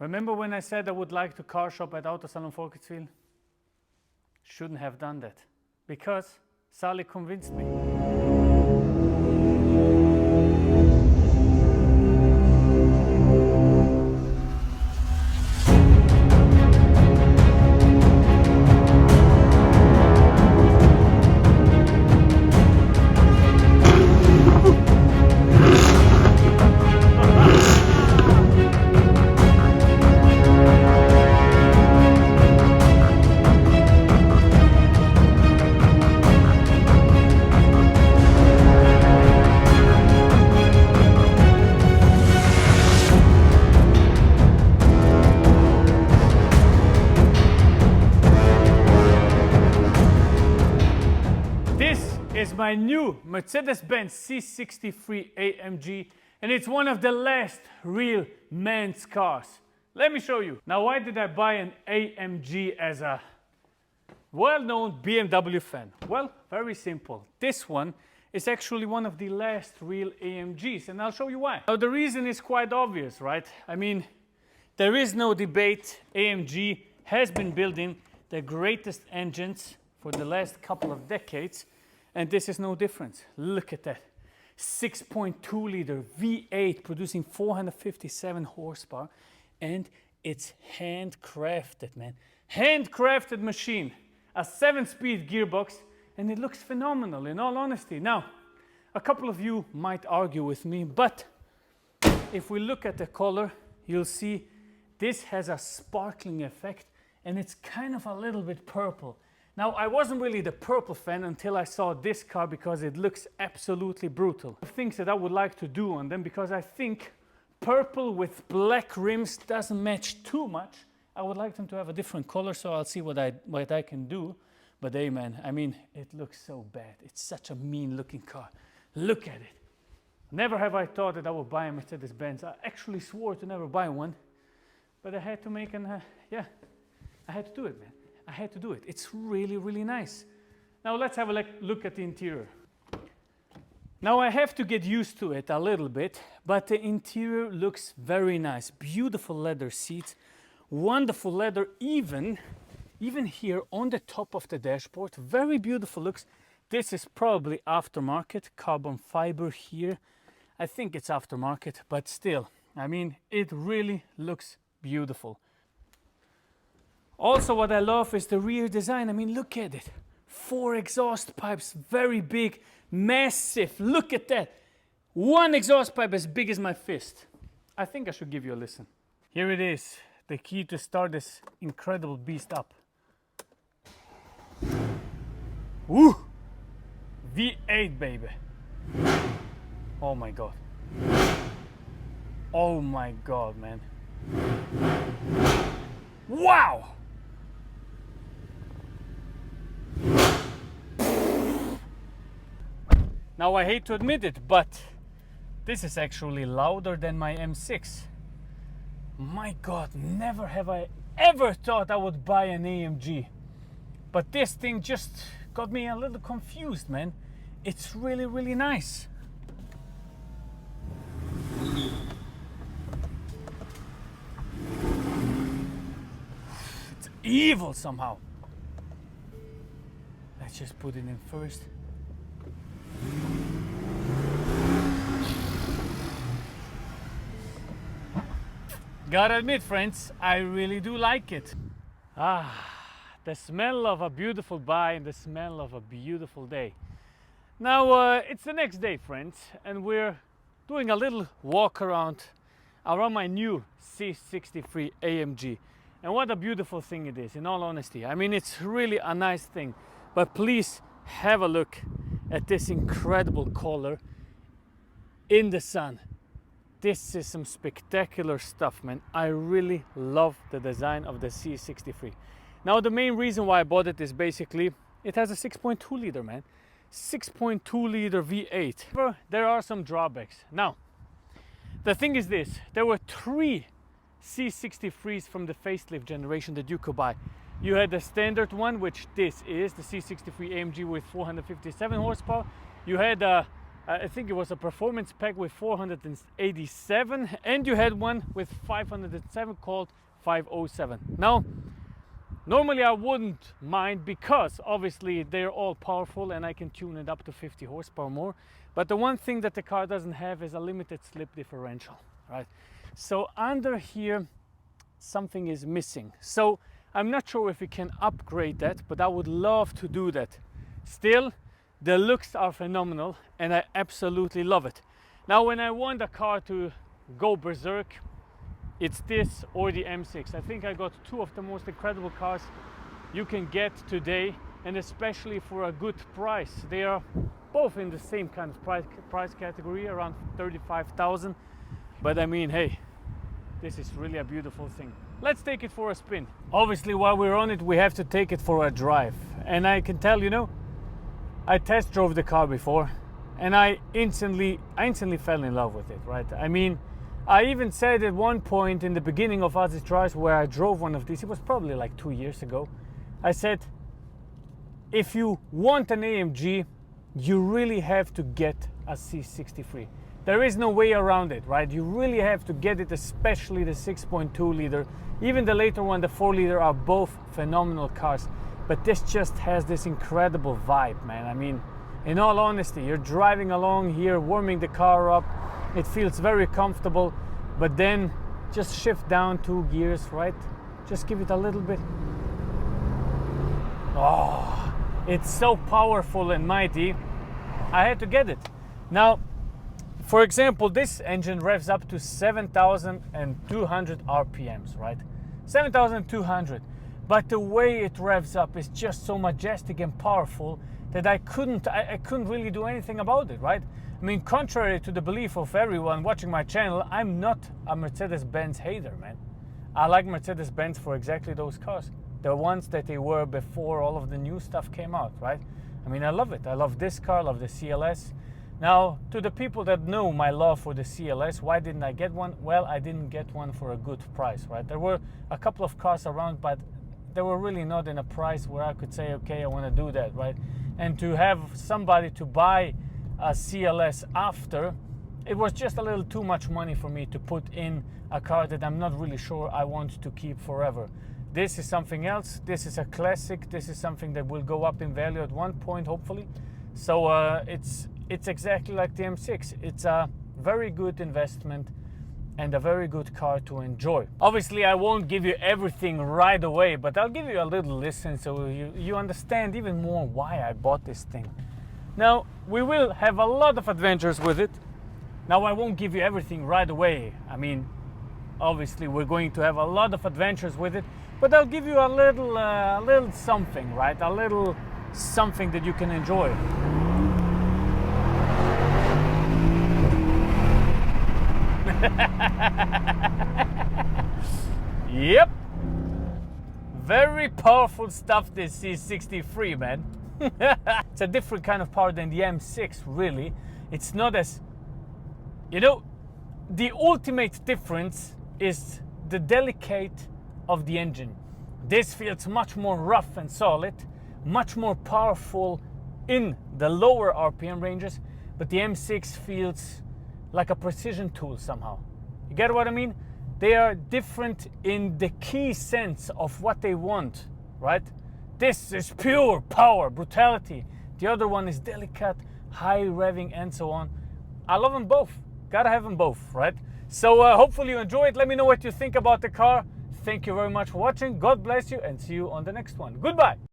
Remember when I said I would like to car shop at Auto Salon Volkertswil? Shouldn't have done that, because Sally convinced me. Is my new Mercedes-Benz C63 AMG, and it's one of the last real men's cars. Let me show you. Now, why did I buy an AMG as a well-known BMW fan? Well, very simple. This one is actually one of the last real AMGs, and I'll show you why. Now, the reason is quite obvious, right? I mean, there is no debate. AMG has been building the greatest engines for the last couple of decades. And this is no different. Look at that. 6.2 liter V8 producing 457 horsepower. And it's handcrafted, man. Handcrafted machine. A 7-speed gearbox. And it looks phenomenal, in all honesty. Now, a couple of you might argue with me. But if we look at the color, you'll see this has a sparkling effect. And it's kind of a little bit purple. Now, I wasn't really the purple fan until I saw this car because it looks absolutely brutal. Things that I would like to do on them, because I think purple with black rims doesn't match too much. I would like them to have a different color, so I'll see what I can do. But hey, man, I mean, it looks so bad. It's such a mean looking car. Look at it. Never have I thought that I would buy a Mercedes-Benz. I actually swore to never buy one, but I had to make an, I had to do it, man. I had to do it. It's really, really nice. Now let's have a look at the interior. Now I have to get used to it a little bit, but the interior looks very nice. Beautiful leather seats, wonderful leather, even here on the top of the dashboard. Very beautiful looks. This is probably aftermarket, carbon fiber here. I think it's aftermarket, but still, I mean, it really looks beautiful. Also, what I love is the rear design. I mean, look at it. 4 exhaust pipes, very big, massive. Look at that. 1 exhaust pipe as big as my fist. I think I should give you a listen. Here it is, the key to start this incredible beast up. Woo! V8, baby. Oh my God. Oh my God, man. Wow! Now, I hate to admit it, but this is actually louder than my M6. My God, never have I ever thought I would buy an AMG. But this thing just got me a little confused, man. It's really, really nice. It's evil somehow. Let's just put it in first. Gotta admit, friends, I really do like it. The smell of a beautiful bike and the smell of a beautiful day. Now, it's the next day, friends, and we're doing a little walk around my new C63 AMG. And what a beautiful thing it is, in all honesty. I mean, it's really a nice thing. But please have a look at this incredible color in the sun. This is some spectacular stuff, man. I really love the design of the C63. Now, the main reason why I bought it is basically it has a 6.2 liter, man. 6.2 liter V8. There are some drawbacks. Now, the thing is this. There were 3 C63s from the facelift generation that you could buy. You had the standard one, which this is, the C63 AMG with 457 horsepower. You had a I think it was a performance pack with 487, and you had one with 507 called 507. Now, normally I wouldn't mind because obviously they're all powerful and I can tune it up to 50 horsepower more. But the one thing that the car doesn't have is a limited slip differential, right? So under here, something is missing. So I'm not sure if we can upgrade that, but I would love to do that. Still, the looks are phenomenal and I absolutely love it. Now, when I want a car to go berserk, it's this or the M6. I think I got two of the most incredible cars you can get today, and especially for a good price. They are both in the same kind of price category, around 35,000. But I mean, hey, this is really a beautiful thing. Let's take it for a spin. Obviously, while we're on it, we have to take it for a drive. And I can tell, you know, I test drove the car before and I instantly fell in love with it, right? I mean, I even said at one point in the beginning of azizdrives, where I drove one of these, it was probably like 2 years ago, I said, if you want an AMG, you really have to get a C63. There is no way around it, right? You really have to get it, especially the 6.2 liter. Even the later one, the 4 liter, are both phenomenal cars. But this just has this incredible vibe, man. I mean, in all honesty, you're driving along here, warming the car up. It feels very comfortable, but then just shift down 2 gears, right? Just give it a little bit. Oh, it's so powerful and mighty. I had to get it. Now, for example, this engine revs up to 7,200 RPMs, right? 7,200. But the way it revs up is just so majestic and powerful that I couldn't really do anything about it, right? I mean, contrary to the belief of everyone watching my channel, I'm not a Mercedes-Benz hater, man. I like Mercedes-Benz for exactly those cars. The ones that they were before all of the new stuff came out, right? I mean, I love it. I love this car, I love the CLS. Now, to the people that know my love for the CLS, why didn't I get one? Well, I didn't get one for a good price, right? There were a couple of cars around, but they were really not in a price where I could say, okay, I want to do that, right? And to have somebody to buy a CLS after, it was just a little too much money for me to put in a car that I'm not really sure I want to keep forever. This is something else. This is a classic. This is something that will go up in value at one point, hopefully. So it's exactly like the M6. It's a very good investment and a very good car to enjoy. Obviously, I won't give you everything right away, but I'll give you a little listen so you understand even more why I bought this thing. Now, we will have a lot of adventures with it. Now, I won't give you everything right away. I mean, obviously, we're going to have a lot of adventures with it, but I'll give you a little something, right? A little something that you can enjoy. Yep, very powerful stuff, this C63, man. It's a different kind of power than the M6, really. It's not as, you know, the ultimate difference is the delicate of the engine. This feels much more rough and solid, much more powerful in the lower RPM ranges, but the M6 feels like a precision tool somehow. You get what I mean? They are different in the key sense of what they want, right? This is pure power, brutality. The other one is delicate, high revving, and so on. I love them both. Gotta have them both, right? So hopefully you enjoy it. Let me know what you think about the car. Thank you very much for watching. God bless you and see you on the next one. Goodbye.